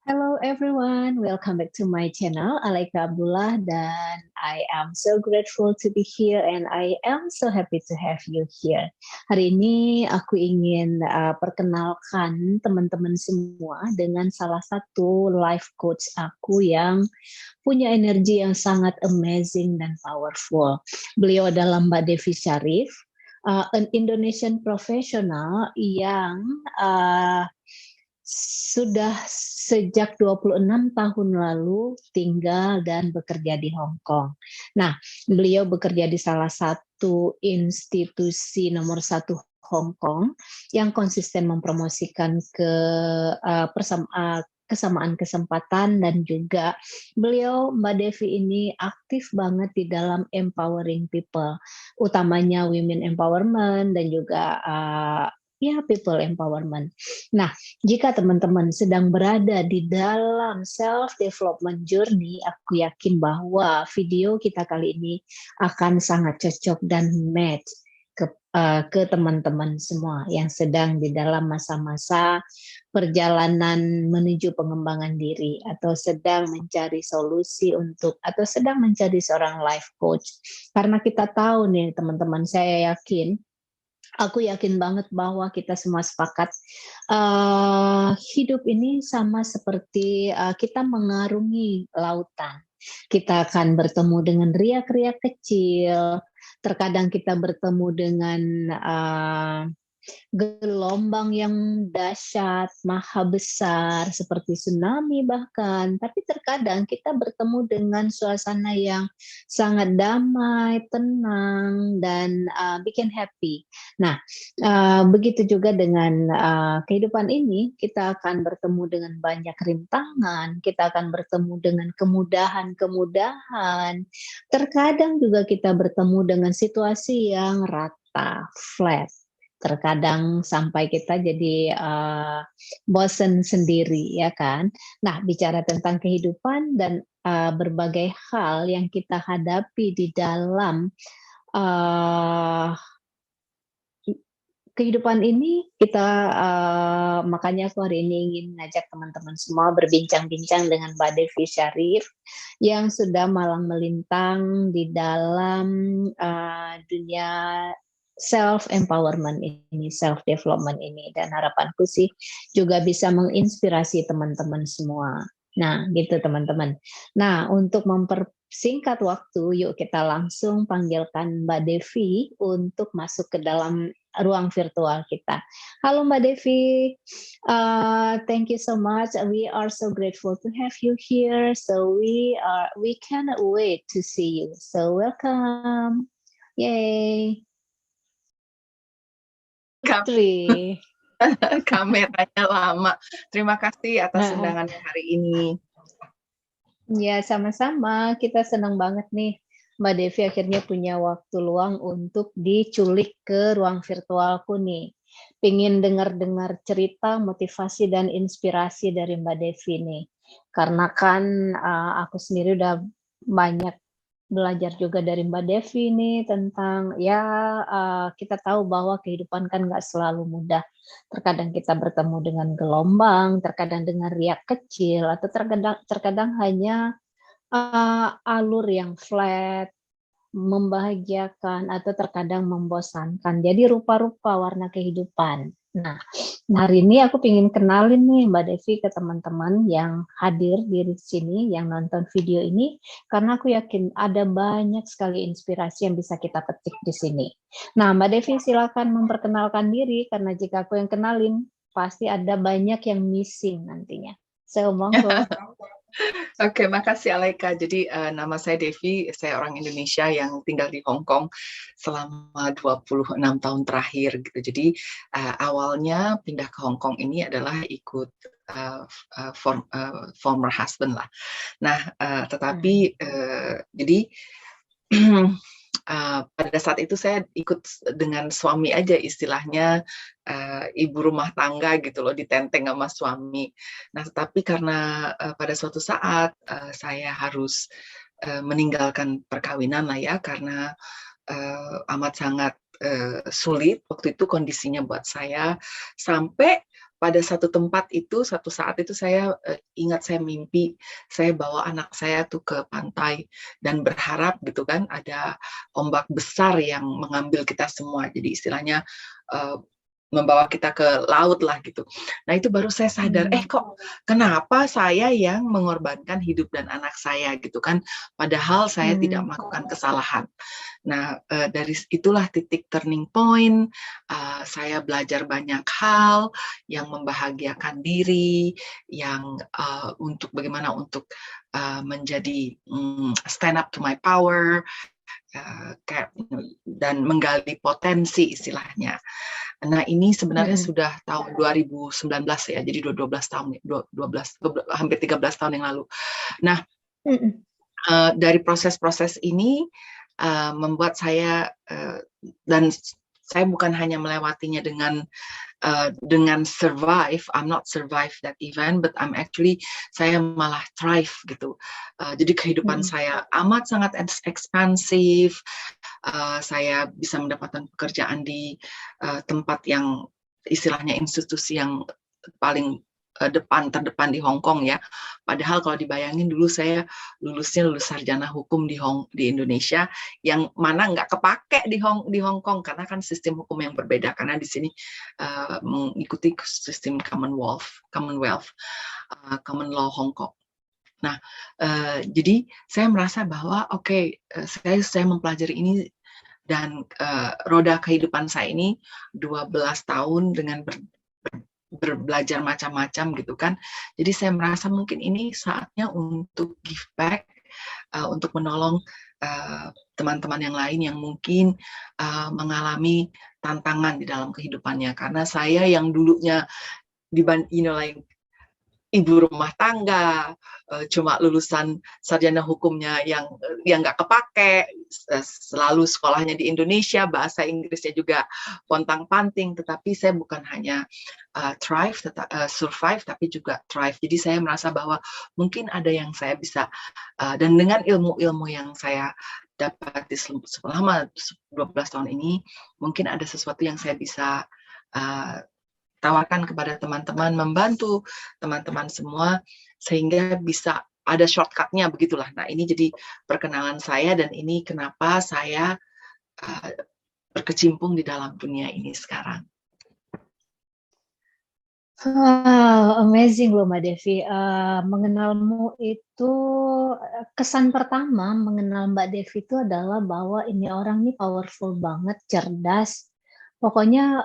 Hello everyone, welcome back to my channel, Alaika Abdullah, dan I am so grateful to be here and I am so happy to have you here. Hari ini aku ingin perkenalkan teman-teman semua dengan salah satu life coach aku yang punya energi yang sangat amazing dan powerful. Beliau adalah Mbak Devi Syarif, an Indonesian professional yang sudah sejak 26 tahun lalu tinggal dan bekerja di Hong Kong. Nah, beliau bekerja di salah satu institusi nomor satu Hong Kong yang konsisten mempromosikan kesamaan kesempatan, dan juga beliau, Mbak Devi ini, aktif banget di dalam empowering people, utamanya women empowerment dan juga people empowerment. Nah, jika teman-teman sedang berada di dalam self-development journey, aku yakin bahwa video kita kali ini akan sangat cocok dan match ke teman-teman semua yang sedang di dalam masa-masa perjalanan menuju pengembangan diri, atau sedang mencari solusi atau sedang mencari seorang life coach. Karena kita tahu nih teman-teman, aku yakin banget bahwa kita semua sepakat hidup ini sama seperti kita mengarungi lautan. Kita akan bertemu dengan riak-riak kecil, terkadang kita bertemu dengan gelombang yang dahsyat, maha besar, seperti tsunami bahkan. Tapi terkadang kita bertemu dengan suasana yang sangat damai, tenang, dan bikin happy. Nah, begitu juga dengan kehidupan ini, kita akan bertemu dengan banyak rintangan, kita akan bertemu dengan kemudahan-kemudahan. Terkadang juga kita bertemu dengan situasi yang rata, flat. Terkadang sampai kita jadi bosen sendiri, ya kan? Nah, bicara tentang kehidupan dan berbagai hal yang kita hadapi di dalam kehidupan ini, makanya aku hari ini ingin ngajak teman-teman semua berbincang-bincang dengan Mbak Devi Syarif yang sudah malang melintang di dalam dunia self-empowerment ini, self-development ini, dan harapanku sih juga bisa menginspirasi teman-teman semua. Nah, gitu teman-teman. Nah, untuk mempersingkat waktu, yuk kita langsung panggilkan Mbak Devi untuk masuk ke dalam ruang virtual kita. Halo Mbak Devi, thank you so much. We are so grateful to have you here. So we cannot wait to see you. So welcome. Yay. Kameranya lama. Terima kasih atas undangannya hari ini. Ya, sama-sama. Kita senang banget nih, Mbak Devi akhirnya punya waktu luang untuk diculik ke ruang virtualku nih. Pengen dengar-dengar cerita, motivasi, dan inspirasi dari Mbak Devi nih. Karena kan aku sendiri udah banyak belajar juga dari Mbak Devi nih tentang kita tahu bahwa kehidupan kan nggak selalu mudah. Terkadang kita bertemu dengan gelombang, terkadang dengan riak kecil, atau terkadang hanya alur yang flat, membahagiakan, atau terkadang membosankan. Jadi rupa-rupa warna kehidupan. Nah, hari ini aku ingin kenalin nih Mbak Devi ke teman-teman yang hadir di sini, yang nonton video ini, karena aku yakin ada banyak sekali inspirasi yang bisa kita petik di sini. Nah, Mbak Devi silakan memperkenalkan diri, karena jika aku yang kenalin, pasti ada banyak yang missing nantinya. So, monggo. Oke, makasih Alaika. Jadi nama saya Devi, saya orang Indonesia yang tinggal di Hong Kong selama 26 tahun terakhir gitu. Jadi awalnya pindah ke Hong Kong ini adalah ikut former husband lah. Nah, tetapi jadi pada saat itu saya ikut dengan suami aja, istilahnya ibu rumah tangga gitu loh, ditenteng sama suami. Nah, tetapi karena pada suatu saat saya harus meninggalkan perkawinan lah ya, karena amat sangat sulit waktu itu kondisinya buat saya, sampai pada satu tempat itu, satu saat itu saya ingat saya mimpi, saya bawa anak saya tuh ke pantai dan berharap gitu kan ada ombak besar yang mengambil kita semua. Jadi istilahnya membawa kita ke laut lah gitu. Nah itu baru saya sadar, kok kenapa saya yang mengorbankan hidup dan anak saya gitu kan, padahal saya tidak melakukan kesalahan. Nah dari itulah titik turning point, saya belajar banyak hal yang membahagiakan diri, yang untuk bagaimana untuk menjadi stand up to my power, dan menggali potensi istilahnya. Nah ini sebenarnya sudah tahun 2019 ya, jadi 12 tahun, 12 hampir 13 tahun yang lalu. Nah dari proses-proses ini membuat saya dan saya bukan hanya melewatinya dengan survive, I'm not survive that event, but I'm actually saya malah thrive gitu. Jadi kehidupan saya amat sangat ekspansif. Saya bisa mendapatkan pekerjaan di tempat yang istilahnya institusi yang paling terdepan di Hong Kong ya. Padahal kalau dibayangin dulu saya lulus sarjana hukum di Indonesia, yang mana nggak kepake di Hong Kong karena kan sistem hukum yang berbeda, karena di sini mengikuti sistem Commonwealth, Common Law Hong Kong. Nah, jadi saya merasa bahwa saya mempelajari ini dan roda kehidupan saya ini 12 tahun dengan belajar macam-macam gitu kan. Jadi saya merasa mungkin ini saatnya untuk give back, untuk menolong teman-teman yang lain yang mungkin mengalami tantangan di dalam kehidupannya. Karena saya yang dulunya ibu rumah tangga, cuma lulusan sarjana hukumnya yang nggak kepake, selalu sekolahnya di Indonesia, bahasa Inggrisnya juga pontang-panting, tetapi saya bukan hanya survive, tapi juga thrive. Jadi saya merasa bahwa mungkin ada yang saya bisa, dan dengan ilmu-ilmu yang saya dapat selama 12 tahun ini, mungkin ada sesuatu yang saya bisa tawarkan kepada teman-teman, membantu teman-teman semua sehingga bisa ada shortcut-nya begitulah. Nah ini jadi perkenalan saya dan ini kenapa saya berkecimpung di dalam dunia ini sekarang. Amazing loh Mbak Devi. Mengenalmu itu, kesan pertama mengenal Mbak Devi itu adalah bahwa ini orang nih powerful banget, cerdas. Pokoknya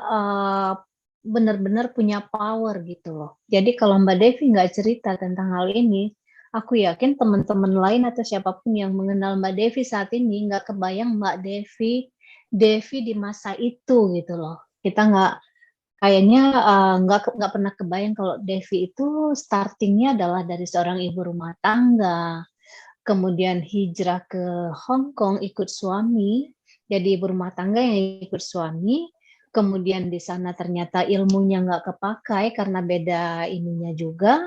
benar-benar punya power gitu loh. Jadi kalau Mbak Devi nggak cerita tentang hal ini, aku yakin teman-teman lain atau siapapun yang mengenal Mbak Devi saat ini nggak kebayang Mbak Devi di masa itu gitu loh. Kita kayaknya nggak pernah kebayang kalau Devi itu startingnya adalah dari seorang ibu rumah tangga, kemudian hijrah ke Hong Kong ikut suami, jadi ibu rumah tangga yang ikut suami. Kemudian di sana ternyata ilmunya nggak kepakai karena beda ininya juga.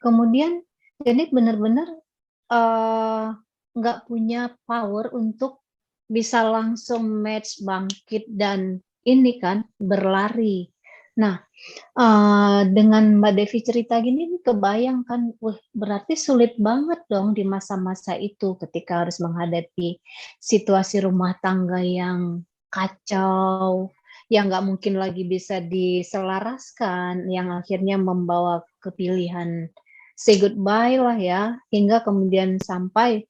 Kemudian jadi benar-benar nggak punya power untuk bisa langsung match, bangkit, dan ini kan berlari. Nah, dengan Mbak Devi cerita gini kebayang kan, berarti sulit banget dong di masa-masa itu ketika harus menghadapi situasi rumah tangga yang kacau, yang nggak mungkin lagi bisa diselaraskan, yang akhirnya membawa ke pilihan say goodbye lah ya, hingga kemudian sampai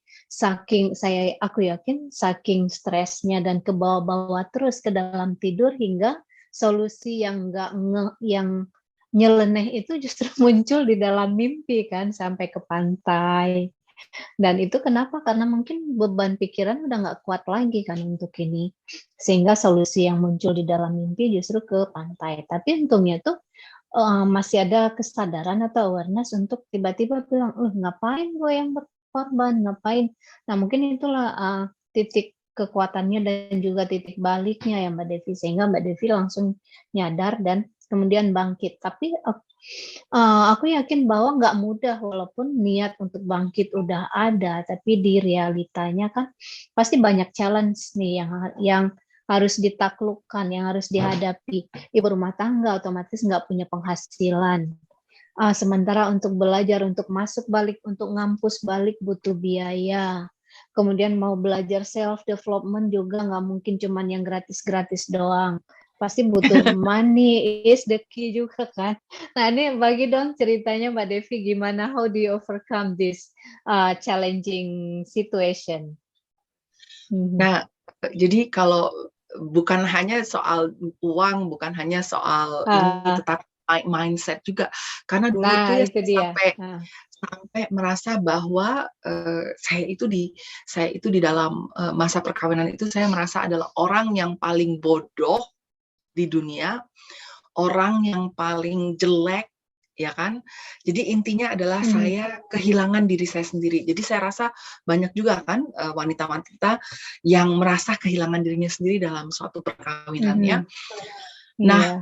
aku yakin saking stresnya dan ke bawah-bawah terus ke dalam tidur hingga solusi yang yang nyeleneh itu justru muncul di dalam mimpi kan sampai ke pantai. Dan itu kenapa? Karena mungkin beban pikiran udah nggak kuat lagi kan untuk ini. Sehingga solusi yang muncul di dalam mimpi justru ke pantai. Tapi untungnya tuh masih ada kesadaran atau awareness untuk tiba-tiba bilang, ngapain gue yang berkorban, ngapain. Nah mungkin itulah titik kekuatannya dan juga titik baliknya ya Mbak Devi. Sehingga Mbak Devi langsung nyadar dan kemudian bangkit. Tapi aku yakin bahwa nggak mudah walaupun niat untuk bangkit udah ada, tapi di realitanya kan pasti banyak challenge nih yang harus ditaklukkan, yang harus dihadapi. Ibu rumah tangga otomatis nggak punya penghasilan. Sementara untuk belajar, untuk masuk balik, untuk ngampus balik butuh biaya. Kemudian mau belajar self development juga nggak mungkin cuman yang gratis-gratis doang. Pasti butuh money is the key juga kan. Nah ini bagi dong ceritanya Mbak Devi gimana, how do you overcome this challenging situation? Nah, jadi kalau bukan hanya soal uang, bukan hanya soal ini, tetapi mindset juga. Karena dulu tuh ya itu dia. sampai merasa bahwa saya itu di dalam masa perkawinan itu saya merasa adalah orang yang paling bodoh di dunia, orang yang paling jelek, ya kan? Jadi intinya adalah saya kehilangan diri saya sendiri. Jadi saya rasa banyak juga kan wanita-wanita yang merasa kehilangan dirinya sendiri dalam suatu perkawinannya. Nah,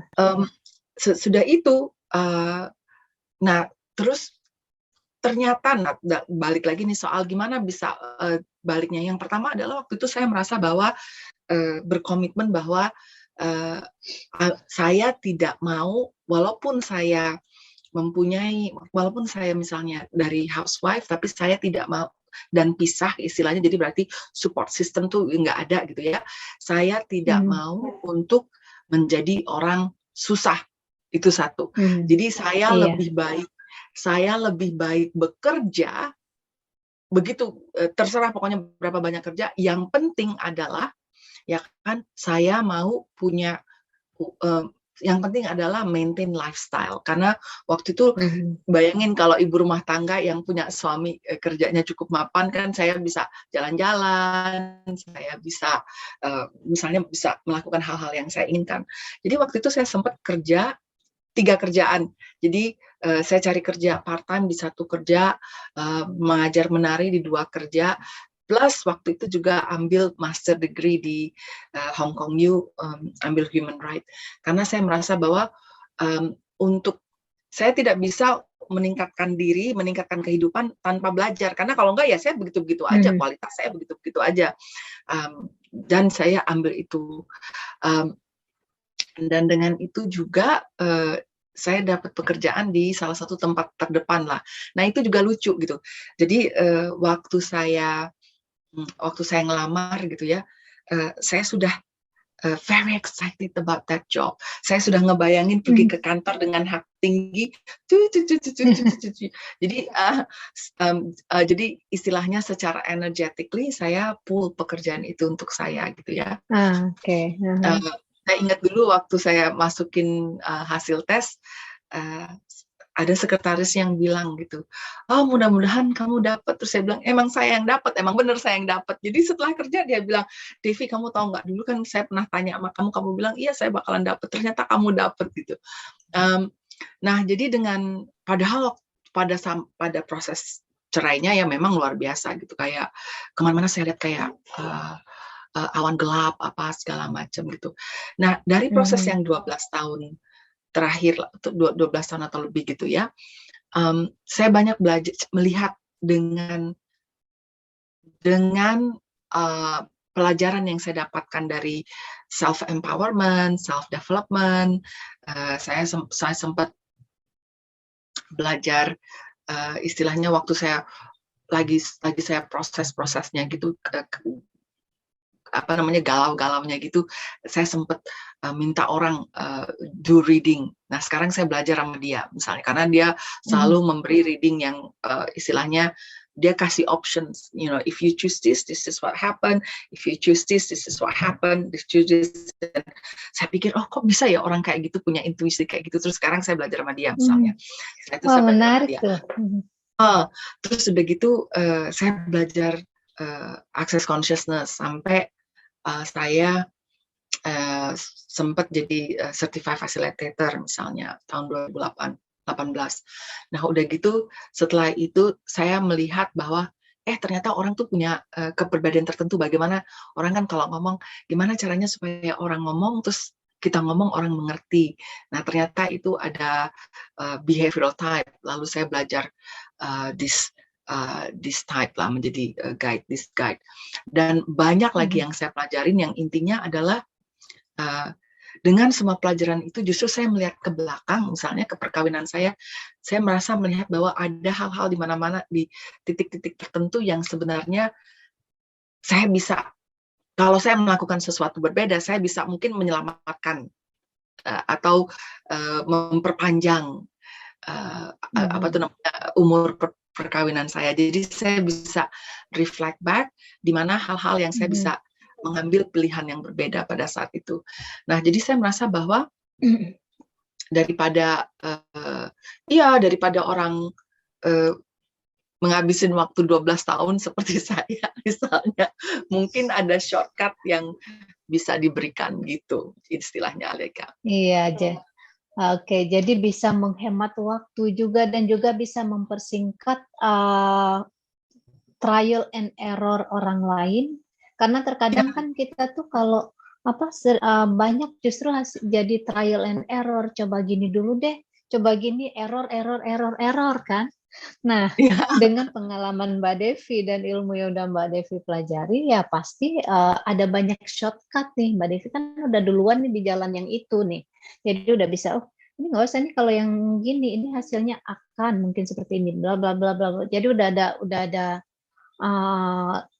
sudah itu, nah terus ternyata balik lagi nih soal gimana bisa baliknya. Yang pertama adalah waktu itu saya merasa bahwa berkomitmen bahwa saya tidak mau, walaupun saya misalnya dari housewife, tapi saya tidak mau dan pisah istilahnya, jadi berarti support system tuh nggak ada gitu ya. Saya tidak mau untuk menjadi orang susah, itu satu. Jadi saya lebih baik bekerja, begitu terserah pokoknya berapa banyak kerja, yang penting adalah ya kan saya mau punya yang penting adalah maintain lifestyle. Karena waktu itu bayangin kalau ibu rumah tangga yang punya suami kerjanya cukup mapan, kan saya bisa jalan-jalan, saya bisa misalnya bisa melakukan hal-hal yang saya inginkan. Jadi waktu itu saya sempat kerja 3 kerjaan. Jadi saya cari kerja part-time di 1 kerja, mengajar menari di 2 kerja, plus waktu itu juga ambil master degree di Hong Kong U, ambil human right. Karena saya merasa bahwa untuk saya tidak bisa meningkatkan diri, meningkatkan kehidupan tanpa belajar. Karena kalau enggak ya saya begitu-begitu aja, kualitas saya begitu-begitu aja. Dan saya ambil itu. Dan dengan itu juga saya dapat pekerjaan di salah satu tempat terdepan lah. Nah itu juga lucu gitu. Jadi waktu saya ngelamar gitu ya, saya sudah very excited about that job. Saya sudah ngebayangin pergi ke kantor dengan hak tinggi. Jadi istilahnya secara energetically saya pull pekerjaan itu untuk saya gitu ya. Saya ingat dulu waktu saya masukin hasil tes, ada sekretaris yang bilang gitu, oh mudah-mudahan kamu dapat. Terus saya bilang, emang saya yang dapat, emang bener saya yang dapat. Jadi setelah kerja dia bilang, Devi kamu tahu nggak, dulu kan saya pernah tanya sama kamu bilang iya saya bakalan dapat, ternyata kamu dapat gitu. Nah jadi padahal pada proses cerainya ya memang luar biasa gitu, kayak kemana-mana saya lihat kayak awan gelap apa segala macam gitu. Nah dari proses yang 12 tahun terakhir, 12 tahun atau lebih gitu ya, saya banyak belajar melihat dengan pelajaran yang saya dapatkan dari self empowerment, self development. Saya sempat belajar istilahnya waktu saya lagi saya prosesnya gitu, galau-galaunya gitu, saya sempat minta orang do reading. Nah sekarang saya belajar sama dia misalnya, karena dia selalu memberi reading yang istilahnya dia kasih options, you know, if you choose this is what happen, if you choose this is what happen, if you choose this. Dan saya pikir oh kok bisa ya orang kayak gitu punya intuisi kayak gitu. Terus sekarang saya belajar sama dia misalnya. Wah menarik tuh. Terus udah gitu saya belajar access consciousness sampai saya sempat jadi certified facilitator misalnya tahun 2018. Nah udah gitu setelah itu saya melihat bahwa ternyata orang tuh punya kepribadian tertentu. Bagaimana orang kan kalau ngomong, gimana caranya supaya orang ngomong terus kita ngomong orang mengerti. Nah ternyata itu ada behavioral type. Lalu saya belajar this type lah, menjadi guide. Dan banyak lagi yang saya pelajarin yang intinya adalah uh, dengan semua pelajaran itu justru saya melihat ke belakang, misalnya ke perkawinan saya merasa melihat bahwa ada hal-hal di mana-mana di titik-titik tertentu yang sebenarnya saya bisa, kalau saya melakukan sesuatu berbeda, saya bisa mungkin menyelamatkan atau memperpanjang apa tuh namanya umur perkawinan saya. Jadi saya bisa reflect back di mana hal-hal yang saya bisa mengambil pilihan yang berbeda pada saat itu. Nah, jadi saya merasa bahwa daripada daripada orang menghabisin waktu 12 tahun seperti saya misalnya, mungkin ada shortcut yang bisa diberikan gitu istilahnya, Aleka. Iya aja. Oke, jadi bisa menghemat waktu juga dan juga bisa mempersingkat trial and error orang lain, karena terkadang kan kita tuh kalau banyak justru jadi trial and error, coba gini dulu deh, coba gini, error kan. Nah, dengan pengalaman Mbak Devi dan ilmu yang udah Mbak Devi pelajari, ya pasti ada banyak shortcut nih. Mbak Devi kan udah duluan nih di jalan yang itu nih. Jadi udah bisa, oh ini nggak usah nih kalau yang gini, ini hasilnya akan mungkin seperti ini, bla bla bla bla. Jadi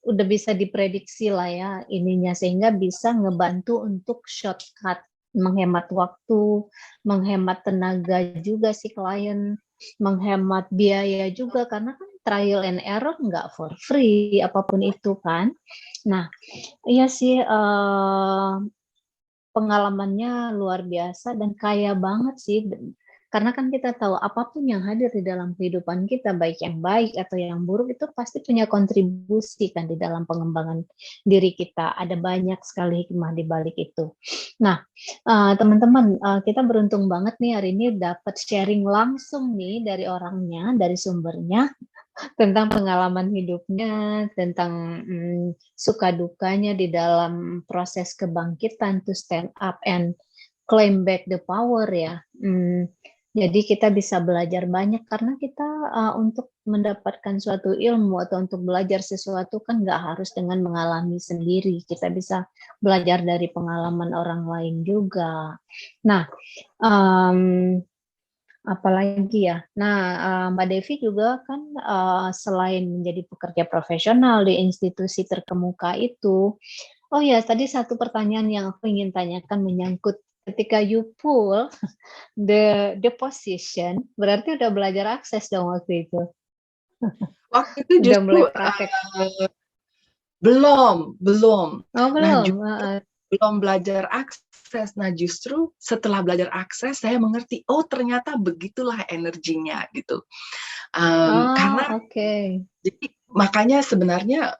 udah bisa diprediksi lah ya ininya, sehingga bisa ngebantu untuk shortcut, menghemat waktu, menghemat tenaga juga si klien, menghemat biaya juga, karena kan trial and error nggak for free apapun itu kan. Nah, iya sih, pengalamannya luar biasa dan kaya banget sih, karena kan kita tahu apapun yang hadir di dalam kehidupan kita, baik yang baik atau yang buruk, itu pasti punya kontribusi kan di dalam pengembangan diri kita. Ada banyak sekali hikmah di balik itu. Nah, teman-teman, kita beruntung banget nih hari ini dapat sharing langsung nih dari orangnya, dari sumbernya, tentang pengalaman hidupnya, tentang suka dukanya di dalam proses kebangkitan to stand up and claim back the power ya. Jadi kita bisa belajar banyak, karena kita untuk mendapatkan suatu ilmu atau untuk belajar sesuatu kan nggak harus dengan mengalami sendiri. Kita bisa belajar dari pengalaman orang lain juga. Nah, apalagi ya. Nah, Mbak Devi juga kan selain menjadi pekerja profesional di institusi terkemuka itu, oh ya, tadi satu pertanyaan yang aku ingin tanyakan menyangkut ketika you pull the position, berarti udah belajar akses dong waktu itu. Waktu itu Udah justru mulai praktek. belum. Oh, Nah, belum. belum belajar akses. Nah, justru setelah belajar akses, saya mengerti, oh ternyata begitulah energinya gitu. Karena jadi makanya sebenarnya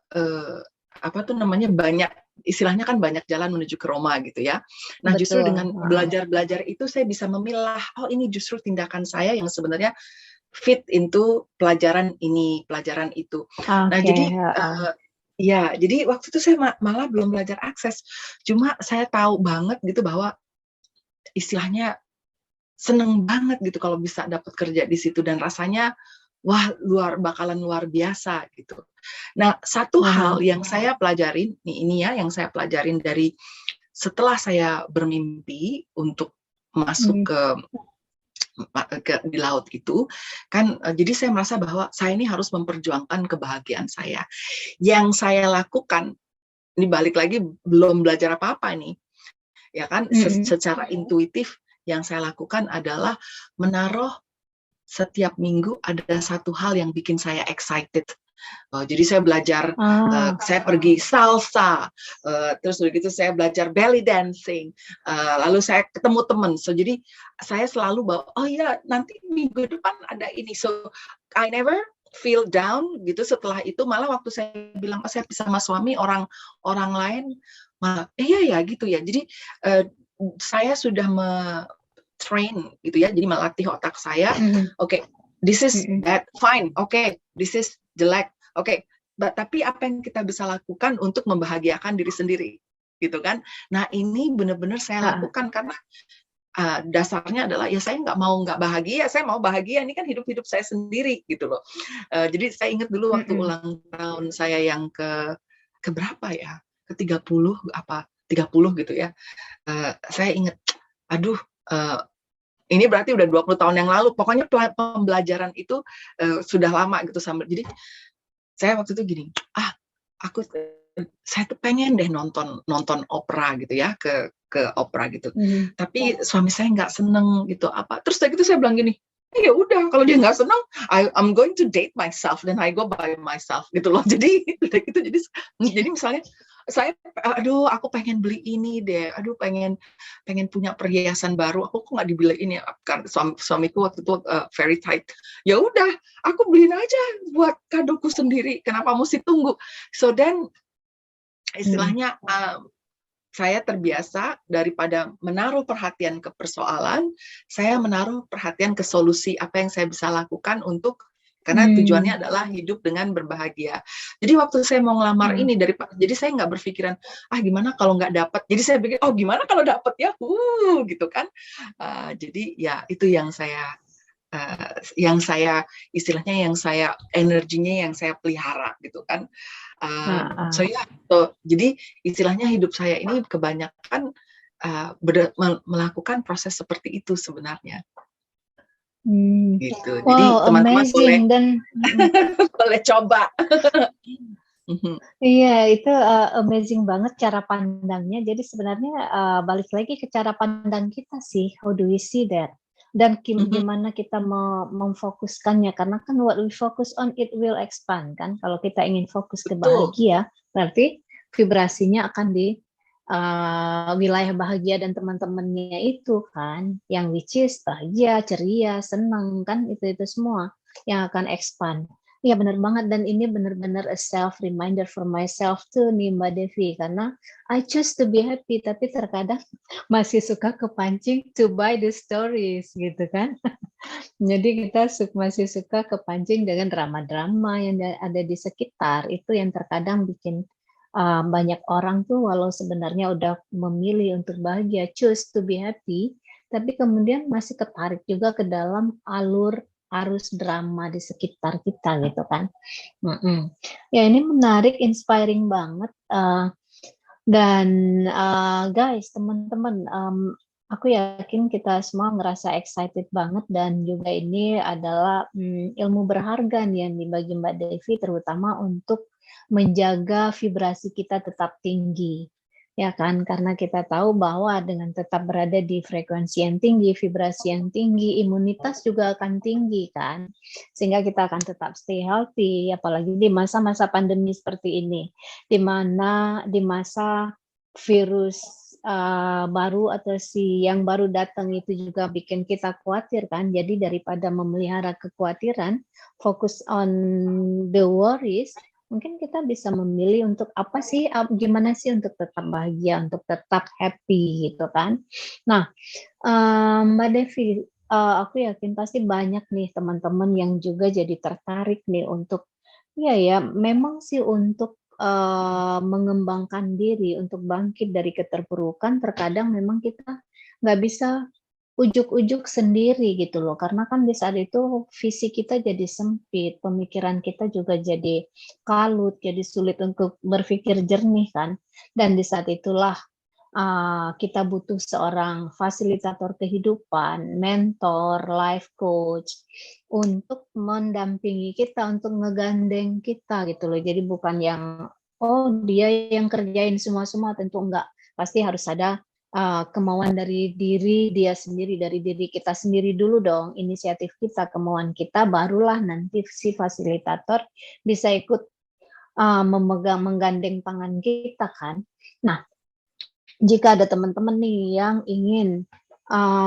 apa tuh namanya, banyak istilahnya kan banyak jalan menuju ke Roma gitu ya. Nah, Betul. justru dengan belajar itu saya bisa memilah, oh ini justru tindakan saya yang sebenarnya fit into pelajaran ini, pelajaran itu. Nah, jadi ya, jadi waktu itu saya malah belum belajar akses. Cuma saya tahu banget gitu bahwa istilahnya seneng banget gitu kalau bisa dapat kerja di situ, dan rasanya wah bakalan luar biasa gitu. Nah, satu hal yang saya pelajarin ini ya, yang saya pelajarin dari setelah saya bermimpi untuk masuk di laut itu kan, jadi saya merasa bahwa saya ini harus memperjuangkan kebahagiaan saya. Yang saya lakukan, ini balik lagi belum belajar apa-apa nih, ya kan, secara intuitif yang saya lakukan adalah menaruh setiap minggu ada satu hal yang bikin saya excited. Jadi saya belajar, saya pergi salsa, terus begitu saya belajar belly dancing, lalu saya ketemu teman. So jadi saya selalu bawa, oh ya nanti minggu depan ada ini. So I never feel down gitu. Setelah itu malah waktu saya bilang saya pisah sama suami, orang lain malah iya ya gitu ya. Jadi saya sudah train gitu ya, jadi melatih otak saya, oke, this is bad, fine, oke, this is jelek, oke, tapi apa yang kita bisa lakukan untuk membahagiakan diri sendiri, gitu kan? Nah, ini benar-benar saya lakukan karena dasarnya adalah ya saya nggak bahagia, saya mau bahagia, ini kan hidup saya sendiri gitu loh. Jadi saya ingat dulu waktu ulang tahun saya yang ke berapa ya? Ke 30 apa? 30 gitu ya. Saya ingat, aduh, ini berarti udah 20 tahun yang lalu. Pokoknya pembelajaran itu sudah lama gitu jadi saya waktu itu gini, saya tuh pengen deh nonton opera gitu ya, ke opera gitu. Tapi suami saya nggak seneng gitu apa. Terus gitu saya bilang gini, ya udah kalau dia nggak seneng, I'm going to date myself dan I go by myself gitu loh. Jadi udah gitu jadi misalnya saya, aduh aku pengen beli ini deh, aduh pengen punya perhiasan baru, aku kok nggak dibeliin ya, karena suamiku waktu itu very tight. Ya udah, aku beliin aja buat kadoku sendiri, kenapa mesti tunggu? So then istilahnya saya terbiasa daripada menaruh perhatian ke persoalan, saya menaruh perhatian ke solusi apa yang saya bisa lakukan karena tujuannya adalah hidup dengan berbahagia. Jadi waktu saya mau ngelamar ini jadi saya nggak berpikiran gimana kalau nggak dapat. Jadi saya pikir gimana kalau dapat ya, gitu kan. Jadi ya itu yang saya istilahnya energinya yang saya pelihara gitu kan. Jadi istilahnya hidup saya ini kebanyakan melakukan proses seperti itu sebenarnya. Gitu. Wow, jadi teman-teman boleh coba. Iya, itu amazing banget cara pandangnya. Jadi sebenarnya balik lagi ke cara pandang kita sih. How do we see that? Dan gimana kita memfokuskannya? Karena kan what we focus on it will expand kan. Kalau kita ingin fokus ke bahagia, berarti vibrasinya akan di wilayah bahagia dan teman-temannya itu kan, yang which is bahagia, ceria, senang kan, itu semua yang akan expand. Ya benar banget, dan ini benar-benar a self reminder for myself tuh nih Mbak Devi, karena I choose to be happy, tapi terkadang masih suka kepancing to buy the stories gitu kan. Jadi kita masih suka kepancing dengan drama-drama yang ada di sekitar, itu yang terkadang bikin banyak orang tuh walau sebenarnya udah memilih untuk bahagia, choose to be happy, tapi kemudian masih ketarik juga ke dalam arus drama di sekitar kita gitu kan. Ya ini menarik, inspiring banget. Dan guys, teman-teman, aku yakin kita semua ngerasa excited banget, dan juga ini adalah ilmu berharga nih yang dibagi Mbak Devi, terutama untuk menjaga vibrasi kita tetap tinggi. Ya kan, karena kita tahu bahwa dengan tetap berada di frekuensi yang tinggi, vibrasi yang tinggi, imunitas juga akan tinggi kan, sehingga kita akan tetap stay healthy, apalagi di masa-masa pandemi seperti ini, di mana di masa virus baru atau yang baru datang itu juga bikin kita khawatir kan. Jadi daripada memelihara kekhawatiran, fokus on the worries, mungkin kita bisa memilih untuk apa sih, gimana sih untuk tetap bahagia, untuk tetap happy gitu kan. Nah, Mbak Devi, aku yakin pasti banyak nih teman-teman yang juga jadi tertarik nih untuk, ya memang sih untuk mengembangkan diri, untuk bangkit dari keterpurukan. Terkadang memang kita nggak bisa ujuk-ujuk sendiri gitu loh, karena kan di saat itu visi kita jadi sempit, pemikiran kita juga jadi kalut, jadi sulit untuk berpikir jernih kan, dan di saat itulah kita butuh seorang fasilitator kehidupan, mentor, life coach, untuk mendampingi kita, untuk ngegandeng kita gitu loh. Jadi bukan yang, dia yang kerjain semua, tentu enggak. Pasti harus ada kemauan dari diri dia sendiri, dari diri kita sendiri dulu dong, inisiatif kita, kemauan kita, barulah nanti si fasilitator bisa ikut menggandeng tangan kita kan. Nah, jika ada teman-teman nih yang ingin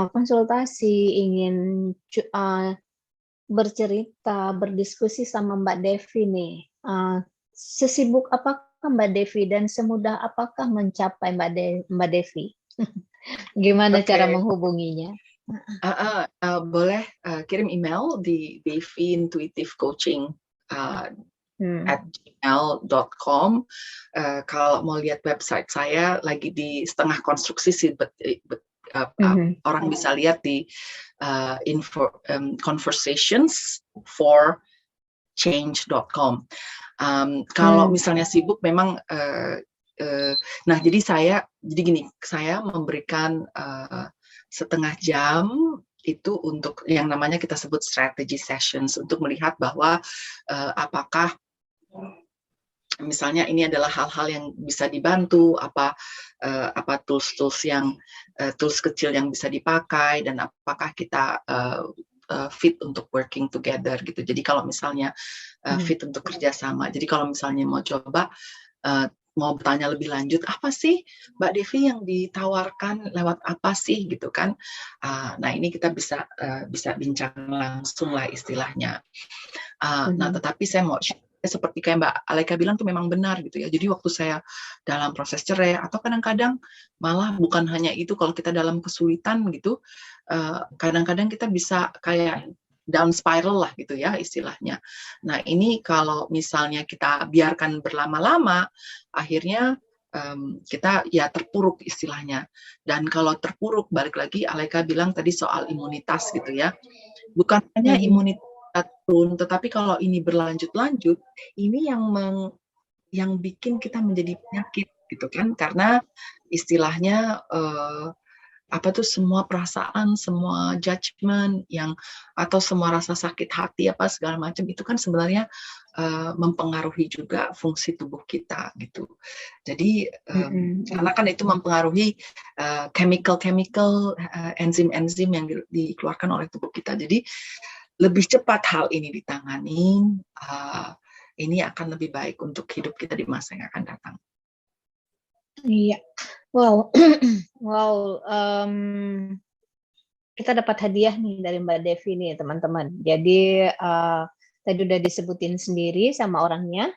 konsultasi, ingin bercerita, berdiskusi sama Mbak Devi nih, sesibuk apakah Mbak Devi dan semudah apakah mencapai Mbak Devi? Gimana cara menghubunginya? Boleh kirim email di devi-intuitive-coaching at gmail.com. Kalau mau lihat website saya lagi di setengah konstruksi sih, orang bisa lihat di conversationsforchange.com. Kalau misalnya sibuk, memang Nah, jadi gini, saya memberikan setengah jam itu untuk yang namanya kita sebut strategy sessions, untuk melihat bahwa apakah misalnya ini adalah hal-hal yang bisa dibantu, apa tools kecil yang bisa dipakai, dan apakah kita fit untuk working together gitu. Jadi kalau misalnya fit untuk kerjasama. Jadi kalau misalnya mau coba mau bertanya lebih lanjut, apa sih Mbak Devi yang ditawarkan, lewat apa sih gitu kan? Nah, ini kita bisa bincang langsung lah istilahnya. Nah, tetapi saya mau seperti kayak Mbak Aleka bilang tuh memang benar gitu ya. Jadi waktu saya dalam proses cerai, atau kadang-kadang malah bukan hanya itu, kalau kita dalam kesulitan gitu, kadang-kadang kita bisa kayak down spiral lah gitu ya istilahnya. Nah, ini kalau misalnya kita biarkan berlama-lama, akhirnya kita ya terpuruk istilahnya. Dan kalau terpuruk, balik lagi Aleka bilang tadi soal imunitas gitu ya. Bukan hanya imunitas turun, tetapi kalau ini berlanjut-lanjut, ini yang bikin kita menjadi penyakit gitu kan, karena istilahnya semua perasaan, semua judgment atau semua rasa sakit hati segala macam itu kan sebenarnya mempengaruhi juga fungsi tubuh kita gitu. Jadi karena kan itu mempengaruhi chemical enzim-enzim yang dikeluarkan oleh tubuh kita. Jadi lebih cepat hal ini ditangani, ini akan lebih baik untuk hidup kita di masa yang akan datang. Iya, wow, wow. Kita dapat hadiah nih dari Mbak Devi nih teman-teman. Jadi tadi udah disebutin sendiri sama orangnya.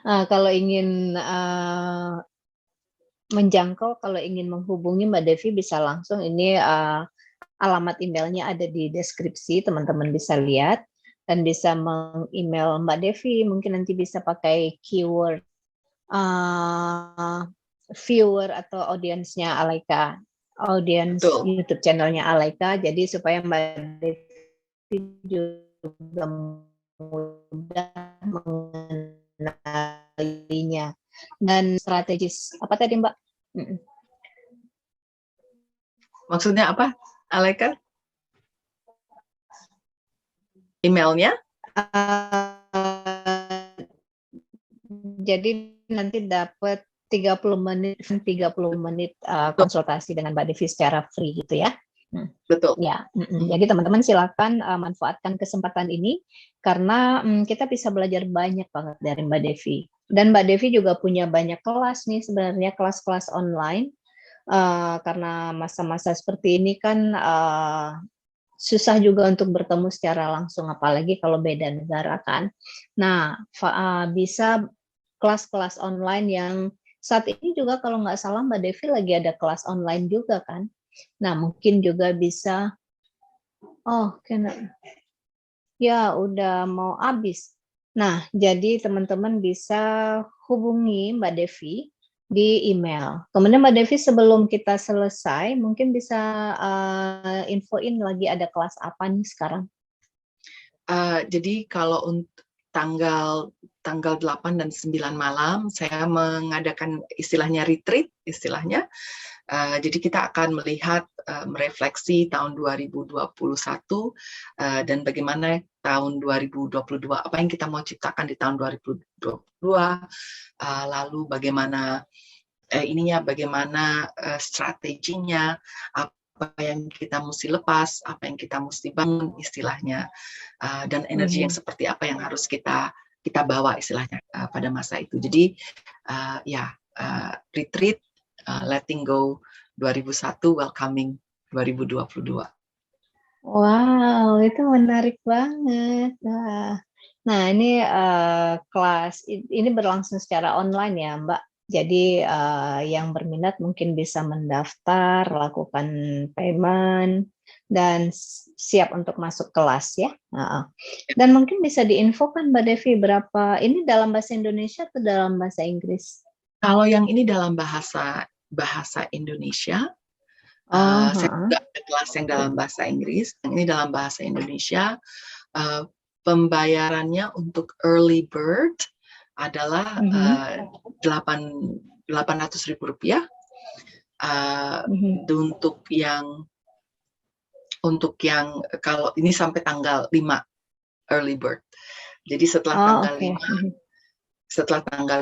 Kalau ingin menjangkau, kalau ingin menghubungi Mbak Devi bisa langsung. Ini alamat emailnya ada di deskripsi, teman-teman bisa lihat dan bisa meng-email Mbak Devi. Mungkin nanti bisa pakai keyword viewer atau audiensnya Aleka, audiens YouTube channelnya Aleka, jadi supaya Mbak Devi juga mudah mengenalinya. Dan strategis apa tadi Mbak? Maksudnya apa, Aleka? Emailnya? Jadi nanti dapat 30 menit konsultasi dengan Mbak Devi secara free gitu ya. Betul. Ya, jadi teman-teman silakan manfaatkan kesempatan ini karena kita bisa belajar banyak banget dari Mbak Devi. Dan Mbak Devi juga punya banyak kelas nih sebenarnya, kelas-kelas online. Karena masa-masa seperti ini kan susah juga untuk bertemu secara langsung, apalagi kalau beda negara kan. Nah, bisa kelas-kelas online yang saat ini juga kalau nggak salah Mbak Devi lagi ada kelas online juga kan. Nah, mungkin juga bisa, ya udah mau habis. Nah, jadi teman-teman bisa hubungi Mbak Devi di email. Kemudian Mbak Devi sebelum kita selesai, mungkin bisa infoin lagi ada kelas apa nih sekarang? Jadi kalau untuk tanggal 8 dan 9 malam, saya mengadakan istilahnya retreat, istilahnya. Jadi kita akan melihat, merefleksi tahun 2021, dan bagaimana tahun 2022, apa yang kita mau ciptakan di tahun 2022, lalu bagaimana bagaimana strateginya, apa yang kita mesti lepas, apa yang kita mesti bangun istilahnya, dan energi yang seperti apa yang harus kita bawa istilahnya pada masa itu. Jadi retreat, letting go 2001, welcoming 2022. Wow, itu menarik banget. Nah ini kelas ini berlangsung secara online ya Mbak. Jadi yang berminat mungkin bisa mendaftar, lakukan payment, dan siap untuk masuk kelas ya. Dan mungkin bisa diinfokan Mbak Devi berapa, ini dalam bahasa Indonesia atau dalam bahasa Inggris? Kalau yang ini dalam bahasa Indonesia, saya juga ada kelas yang dalam bahasa Inggris, yang ini dalam bahasa Indonesia. Pembayarannya untuk early bird adalah Rp800.000. Mhm. Untuk yang kalau ini sampai tanggal 5 early bird. Jadi setelah Oh, tanggal oke.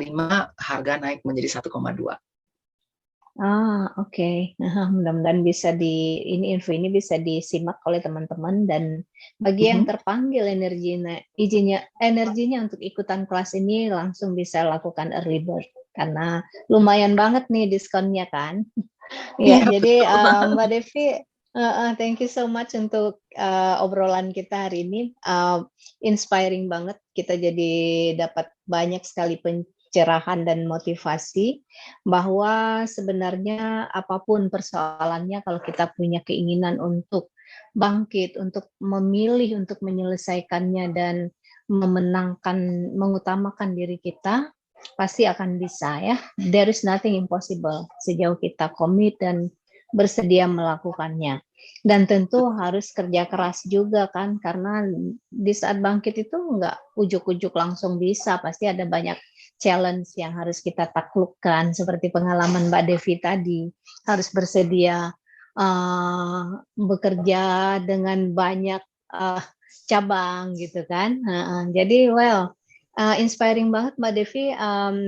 5 Mhm. harga naik menjadi 1,2. Oke. Mudah-mudahan bisa info ini bisa disimak oleh teman-teman, dan bagi yang Mhm. terpanggil energinya untuk ikutan kelas ini langsung bisa lakukan early bird karena lumayan banget nih diskonnya kan. Ya, Iya, jadi betul. Mbak Devi, thank you so much untuk obrolan kita hari ini. Inspiring banget, kita jadi dapat banyak sekali pencerahan dan motivasi bahwa sebenarnya apapun persoalannya, kalau kita punya keinginan untuk bangkit, untuk memilih, untuk menyelesaikannya dan mengutamakan diri kita, pasti akan bisa ya. There is nothing impossible sejauh kita komit dan bersedia melakukannya. Dan tentu harus kerja keras juga kan, karena di saat bangkit itu nggak ujuk-ujuk langsung bisa, pasti ada banyak challenge yang harus kita taklukkan, seperti pengalaman Mbak Devi tadi, harus bersedia bekerja dengan banyak cabang gitu kan. Jadi inspiring banget Mbak Devi.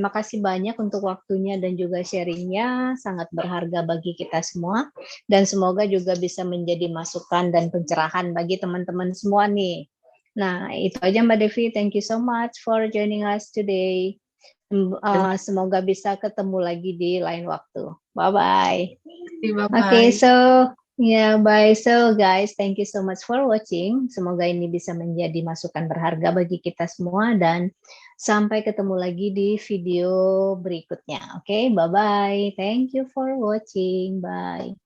Makasih banyak untuk waktunya dan juga sharingnya, sangat berharga bagi kita semua. Dan semoga juga bisa menjadi masukan dan pencerahan bagi teman-teman semua nih. Nah, itu aja Mbak Devi. Thank you so much for joining us today. Semoga bisa ketemu lagi di lain waktu. Bye-bye. Okay, Bye-bye. so yeah, bye. So guys, thank you so much for watching. Semoga ini bisa menjadi masukan berharga bagi kita semua, dan sampai ketemu lagi di video berikutnya. Oke, bye-bye. Thank you for watching. Bye.